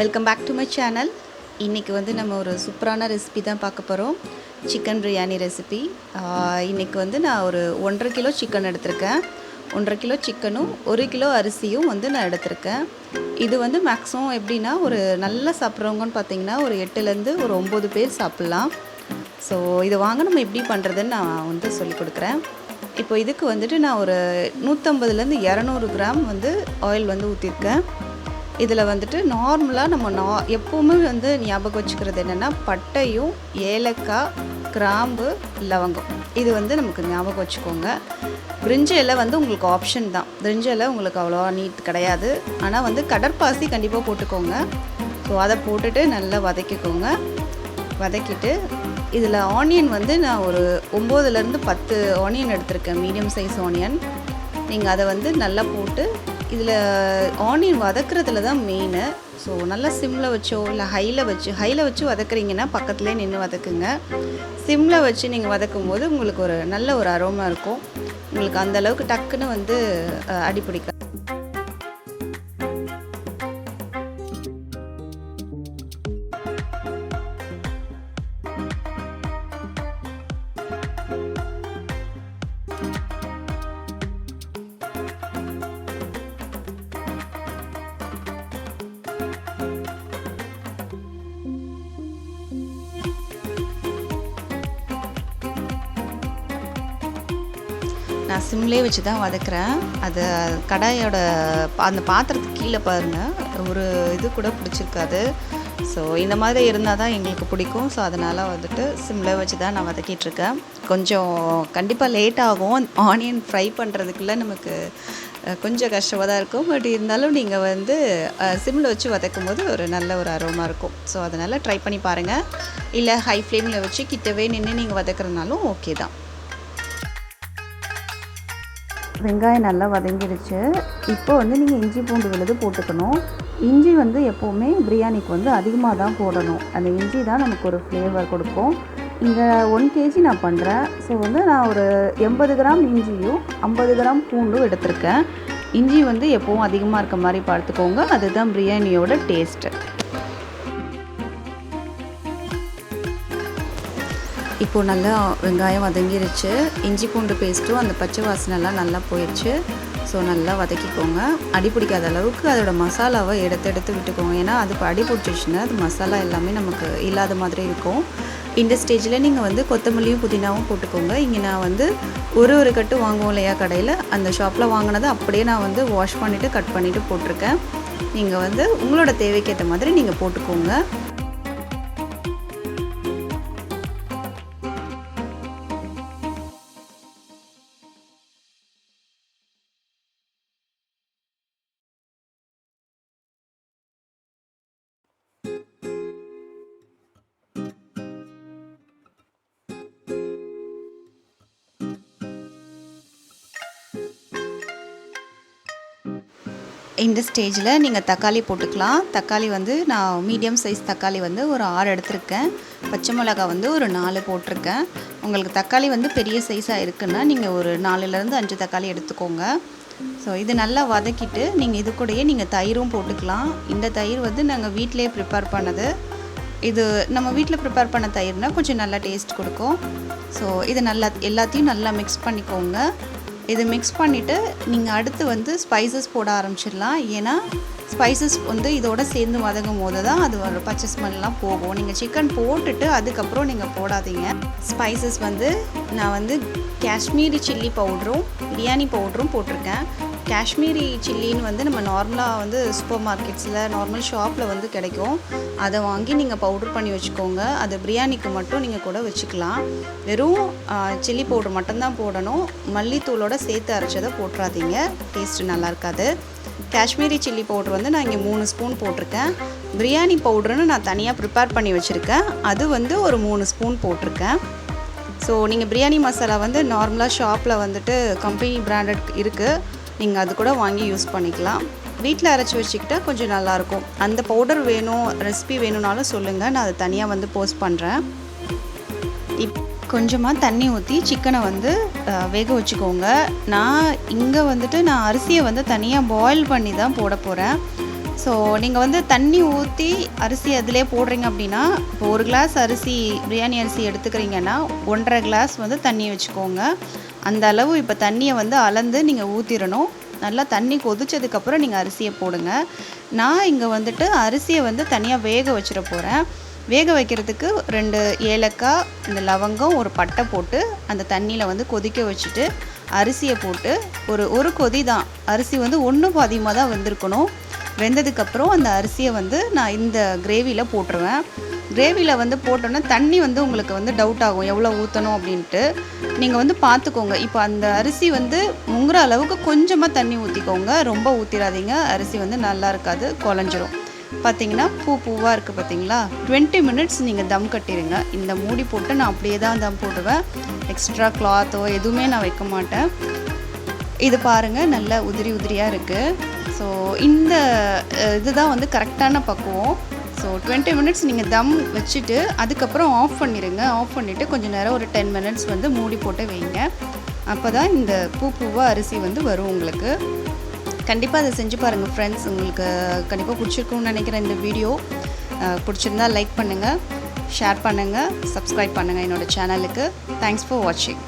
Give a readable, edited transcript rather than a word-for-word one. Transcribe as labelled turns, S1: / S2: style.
S1: Welcome back to my channel. இன்றைக்கி வந்து நம்ம ஒரு சூப்பரான ரெசிபி தான் பார்க்க போகிறோம். Chicken biryani recipe. இன்றைக்கி வந்து நான் ஒரு 1.5 கிலோ சிக்கன் எடுத்திருக்கேன். 1.5 கிலோ சிக்கனும் 1 கிலோ அரிசியும் வந்து நான் எடுத்திருக்கேன். இது வந்து மேக்ஸிமம் எப்படின்னா ஒரு நல்லா சாப்பிட்றவங்கன்னு பார்த்தீங்கன்னா ஒரு 8லேருந்து ஒரு 9 பேர் சாப்பிட்லாம். ஸோ இதை வாங்க நம்ம எப்படி பண்ணுறதுன்னு நான் வந்து சொல்லிக் கொடுக்குறேன். இப்போ இதுக்கு வந்துட்டு நான் ஒரு 150லேருந்து 200 கிராம் வந்து ஆயில் வந்து ஊற்றிருக்கேன். இதில் வந்துட்டு நார்மலாக நம்ம எப்போவுமே வந்து ஞாபகம் வச்சுக்கிறது என்னென்னா பட்டையும் ஏலக்காய் கிராம்பு லவங்கம் இது வந்து நமக்கு ஞாபகம் வச்சுக்கோங்க. பிரிஞ்சி இலை வந்து உங்களுக்கு ஆப்ஷன் தான். பிரிஞ்சி இலை உங்களுக்கு அவ்வளோவா நீட் கிடையாது. ஆனால் வந்து கடற்பாசி கண்டிப்பாக போட்டுக்கோங்க. ஸோ அதை போட்டுட்டு நல்லா வதக்கிக்கோங்க. வதக்கிட்டு இதில் ஆனியன் வந்து நான் ஒரு 9லேருந்து 10 ஆனியன் எடுத்திருக்கேன். Medium size onion. நீங்கள் அதை வந்து நல்லா போட்டு இதில் ஆனியன் வதக்கிறதுல தான் மெயினு. ஸோ நல்லா சிம்மில் வச்சோ இல்லை ஹையில் வச்சு வதக்குறீங்கன்னா பக்கத்துலேயே நின்று வதக்குங்க. சிம்மில் வச்சு நீங்கள் வதக்கும் போது உங்களுக்கு ஒரு நல்ல ஒரு அரோமா இருக்கும். உங்களுக்கு அந்தளவுக்கு டக்குன்னு வந்து அடிப்பிடிக்க. நான் சிம்லேயே வச்சு தான் வதக்குறேன். அது கடாயோட அந்த பாத்திரத்துக்கு கீழே பாருங்கள், ஒரு இது கூட பிடிச்சிருக்காது. ஸோ இந்த மாதிரி இருந்தால் தான் எங்களுக்கு பிடிக்கும். ஸோ அதனால் வந்துட்டு சிம்லேயே வச்சு தான் நான் வதக்கிட்டுருக்கேன். கொஞ்சம் கண்டிப்பாக லேட் ஆகும். ஆனியன் ஃப்ரை பண்ணுறதுக்குள்ளே நமக்கு கொஞ்சம் கஷ்டமாக தான் இருக்கும். பட் இருந்தாலும் நீங்கள் வந்து சிம்மில் வச்சு வதக்கும் போது ஒரு நல்ல ஒரு அரோமா இருக்கும். ஸோ அதனால் ட்ரை பண்ணி பாருங்கள். இல்லை ஹை ஃப்ளேமில் வச்சு கிட்டவே நின்று நீங்கள் வதக்குறதுனாலும் ஓகே தான். வெங்காயம் நல்லா வதங்கிடுச்சு. இப்போ வந்து நீங்கள் இஞ்சி பூண்டு விழுது போட்டுக்கணும். இஞ்சி வந்து எப்போவுமே பிரியாணிக்கு வந்து அதிகமாக தான் போடணும். அந்த இஞ்சி தான் நமக்கு ஒரு ஃப்ளேவர் கொடுக்கும். இங்கே 1 கேஜி நான் பண்ணுறேன். ஸோ வந்து நான் ஒரு 80 கிராம் இஞ்சியும் 50 கிராம் பூண்டும் எடுத்திருக்கேன். இஞ்சி வந்து எப்போவும் அதிகமாக இருக்க மாதிரி பார்த்துக்கோங்க. அதுதான் பிரியாணியோட டேஸ்ட்டு. இப்போது நல்லா வெங்காயம் வதங்கிருச்சு. இஞ்சி பூண்டு பேஸ்ட்டும் அந்த பச்சை வாசனைலாம் நல்லா போயிடுச்சு. ஸோ நல்லா வதக்கிக்கோங்க. அடி பிடிக்காத அளவுக்கு அதோட மசாலாவை எடுத்து விட்டுக்கோங்க. ஏன்னா அது இப்போ அடி பிடிச்சிச்சுன்னா அது மசாலா எல்லாமே நமக்கு இல்லாத மாதிரி இருக்கும். இந்த ஸ்டேஜில் நீங்கள் வந்து கொத்தமல்லியும் புதினாவும் போட்டுக்கோங்க. இங்கே நான் வந்து ஒரு கட்டு வாங்குவோம் இல்லையா கடையில், அந்த ஷாப்பில் வாங்கினதை அப்படியே நான் வந்து வாஷ் பண்ணிவிட்டு கட் பண்ணிவிட்டு போட்டிருக்கேன். நீங்கள் வந்து உங்களோட தேவைக்கேற்ற மாதிரி நீங்கள் போட்டுக்கோங்க. இந்த ஸ்டேஜில் நீங்கள் தக்காளி போட்டுக்கலாம். தக்காளி வந்து நான் மீடியம் சைஸ் தக்காளி வந்து ஒரு 6 எடுத்திருக்கேன். பச்சை மிளகா வந்து ஒரு 4 போட்டிருக்கேன். உங்களுக்கு தக்காளி வந்து பெரிய சைஸாக இருக்குன்னா நீங்கள் ஒரு 4லேருந்து 5 தக்காளி எடுத்துக்கோங்க. ஸோ இது நல்லா வதக்கிட்டு நீங்கள் இது கூடயே நீங்கள் தயிரும் போட்டுக்கலாம். இந்த தயிர் வந்து நாங்கள் வீட்டிலே ப்ரிப்பேர் பண்ணது. இது நம்ம வீட்டில் ப்ரிப்பேர் பண்ண தயிர்னால் கொஞ்சம் நல்லா டேஸ்ட் கொடுக்கும். ஸோ இது நல்லா எல்லாத்தையும் நல்லா மிக்ஸ் பண்ணிக்கோங்க. இது மிக்ஸ் பண்ணிவிட்டு நீங்கள் அடுத்து வந்து ஸ்பைசஸ் போட ஆரம்பிச்சிடலாம். ஏன்னா ஸ்பைசஸ் வந்து இதோட சேர்ந்து வதங்கும் போது தான் அது ஒரு பச்சை ஸ்மெல்லாம் போகும். நீங்கள் சிக்கன் போட்டுட்டு அதுக்கப்புறம் நீங்கள் போடாதீங்க. ஸ்பைசஸ் வந்து நான் வந்து காஷ்மீரி சில்லி பவுடரும் பிரியாணி பவுடரும் போட்டிருக்கேன். காஷ்மீரி சில்லின்னு வந்து நம்ம நார்மலாக வந்து சூப்பர் மார்க்கெட்ஸில் நார்மல் ஷாப்பில் வந்து கிடைக்கும். அதை வாங்கி நீங்கள் பவுட்ரு பண்ணி வச்சுக்கோங்க. அது பிரியாணிக்கு மட்டும் நீங்கள் கூட வச்சுக்கலாம். வெறும் சில்லி பவுட்ரு மட்டும்தான் போடணும். மல்லித்தூளோட சேர்த்து அரைச்சதை போட்டுறாதீங்க, டேஸ்ட்டு நல்லா இருக்காது. காஷ்மீரி சில்லி பவுட்ரு வந்து நான் இங்கே 3 ஸ்பூன் போட்டிருக்கேன். பிரியாணி பவுட்ருன்னு நான் தனியாக ப்ரிப்பேர் பண்ணி வச்சுருக்கேன். அது வந்து ஒரு 3 ஸ்பூன் போட்டிருக்கேன். ஸோ நீங்கள் பிரியாணி மசாலா வந்து நார்மலாக ஷாப்பில் வந்துட்டு கம்பெனி பிராண்டட் இருக்குது. நீங்கள் அது கூட வாங்கி யூஸ் பண்ணிக்கலாம். வீட்டில் அரைச்சி வச்சுக்கிட்டால் கொஞ்சம் நல்லாயிருக்கும். அந்த பவுடர் வேணும், ரெசிபி வேணும்னாலும் சொல்லுங்கள், நான் அதை தனியாக வந்து போஸ்ட் பண்ணுறேன். கொஞ்சமாக தண்ணி ஊற்றி சிக்கனை வந்து வேக வச்சுக்கோங்க. நான் இங்கே வந்துட்டு நான் அரிசியை வந்து தனியாக பாயில் பண்ணி தான் போட போகிறேன். ஸோ நீங்கள் வந்து தண்ணி ஊற்றி அரிசி அதிலே போடுறீங்க அப்படின்னா, இப்போ 1 கிளாஸ் அரிசி பிரியாணி அரிசி எடுத்துக்கிறீங்கன்னா 1.5 கிளாஸ் வந்து தண்ணி வச்சுக்கோங்க. அந்த அளவு இப்போ தண்ணியை வந்து அளந்து நீங்கள் ஊற்றிடணும். நல்லா தண்ணி கொதிச்சதுக்கப்புறம் நீங்கள் அரிசியை போடுங்க. நான் இங்கே வந்துட்டு அரிசியை வந்து தனியாக வேக வச்சிட போகிறேன். வேக வைக்கிறதுக்கு 2 ஏலக்காய், இந்த லவங்கம், ஒரு பட்டை போட்டு அந்த தண்ணியில் வந்து கொதிக்க வச்சுட்டு அரிசியை போட்டு ஒரு கொதி தான். அரிசி வந்து 1 பாதியமாக தான் வெந்திருக்கணும். வெந்ததுக்கப்புறம் அந்த அரிசியை வந்து நான் இந்த கிரேவியில் போட்டுருவேன். கிரேவியில் வந்து போட்டோன்னா தண்ணி வந்து உங்களுக்கு வந்து டவுட் ஆகும் எவ்வளோ ஊற்றணும் அப்படின்ட்டு. நீங்கள் வந்து பார்த்துக்கோங்க. இப்போ அந்த அரிசி வந்து முங்குற அளவுக்கு கொஞ்சமாக தண்ணி ஊற்றிக்கோங்க. ரொம்ப ஊற்றிடாதீங்க, அரிசி வந்து நல்லா இருக்காது, குழஞ்சிரும். பார்த்தீங்கன்னா பூவாக இருக்குது பார்த்தீங்களா? 20 மினிட்ஸ் நீங்கள் தம் கட்டிடுங்க. இந்த மூடி போட்டு நான் அப்படியே தான் தம் போடுவேன். எக்ஸ்ட்ரா கிளாத்தோ எதுவுமே நான் வைக்க மாட்டேன். இது பாருங்கள், நல்ல உதிரியாக இருக்குது. ஸோ இந்த இதுதான் வந்து கரெக்டான பக்குவம். ஸோ 20 மினிட்ஸ் நீங்கள் தம் வச்சுட்டு அதுக்கப்புறம் ஆஃப் பண்ணிடுங்க. ஆஃப் பண்ணிவிட்டு கொஞ்சம் நேரம் ஒரு 10 மினிட்ஸ் வந்து மூடி போட்டு வைங்க. அப்போ தான் இந்த பூவாக அரிசி வந்து வரும் உங்களுக்கு. கண்டிப்பாக அதை செஞ்சு பாருங்கள் ஃப்ரெண்ட்ஸ். உங்களுக்கு கண்டிப்பாக பிடிச்சிருக்குன்னு நினைக்கிறேன் இந்த வீடியோ. பிடிச்சிருந்தா லைக் பண்ணுங்கள், ஷேர் பண்ணுங்கள், சப்ஸ்கிரைப் பண்ணுங்கள் என்னோடய சேனலுக்கு. தேங்க்ஸ் ஃபார் வாட்சிங்.